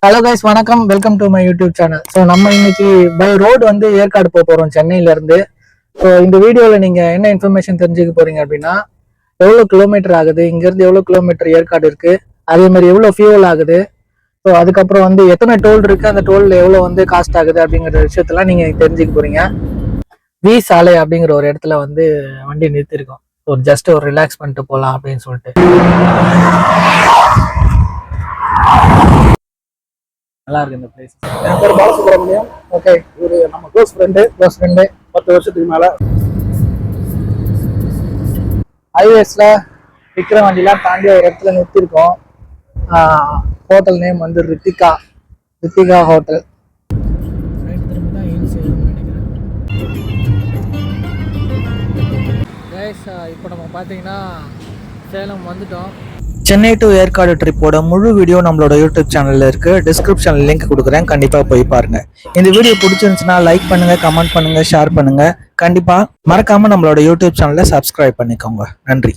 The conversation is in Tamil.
ஹலோ கைஸ், வணக்கம். Welcome to my YouTube channel. So நம்ம இன்னைக்கு பை ரோடு வந்து ஏற்காடு போக போகிறோம் சென்னையில இருந்து. ஸோ இந்த வீடியோவில் நீங்கள் என்ன இன்ஃபர்மேஷன் தெரிஞ்சுக்க போறீங்க அப்படின்னா, எவ்வளோ கிலோமீட்டர் ஆகுது, இங்கேருந்து எவ்வளோ கிலோமீட்டர் ஏற்காடு இருக்கு, அதே மாதிரி எவ்வளோ ஃபியூவல் ஆகுது, ஸோ அதுக்கப்புறம் வந்து எத்தனை டோல் இருக்கு, அந்த டோலில் எவ்வளோ வந்து காஸ்ட் ஆகுது அப்படிங்கிற விஷயத்தெல்லாம் நீங்கள் தெரிஞ்சுக்க போறீங்க. வி சாலை அப்படிங்கிற ஒரு இடத்துல வந்து வண்டி நிறுத்திருக்கோம். ஒரு ஜஸ்ட் ஒரு ரிலாக்ஸ் பண்ணிட்டு போகலாம் அப்படின்னு சொல்லிட்டு. நல்லா இருக்கு இந்த பிளேஸ். என் பேர் பாலசுப்ரமணியம். ஓகே, இவரு நம்ம க்ளோஸ் ஃப்ரெண்டு 10 வருஷத்துக்கு மேல. ஹைவேஸ்ல விற்கிற வண்டிலாம் தாண்டி ஒரு இடத்துல நிறுத்திருக்கோம். ஹோட்டல் நேம் வந்து ரித்திகா ஹோட்டல். இப்போ நம்ம பார்த்தீங்கன்னா சேலம் வந்துட்டோம். சென்னை டு ஏற்காடு ட்ரிப்போட முழு வீடியோ நம்மளோட யூடியூப் சேனல்ல இருக்கு. டிஸ்கிரிப்ஷன்ல லிங்க் கொடுக்குறேன், கண்டிப்பா போய் பாருங்க. இந்த வீடியோ பிடிச்சிருந்துச்சுன்னா லைக் பண்ணுங்க, கமெண்ட் பண்ணுங்க, ஷேர் பண்ணுங்க. கண்டிப்பா மறக்காம நம்மளோட யூடியூப் சேனலை சப்ஸ்கிரைப் பண்ணிக்கோங்க. நன்றி.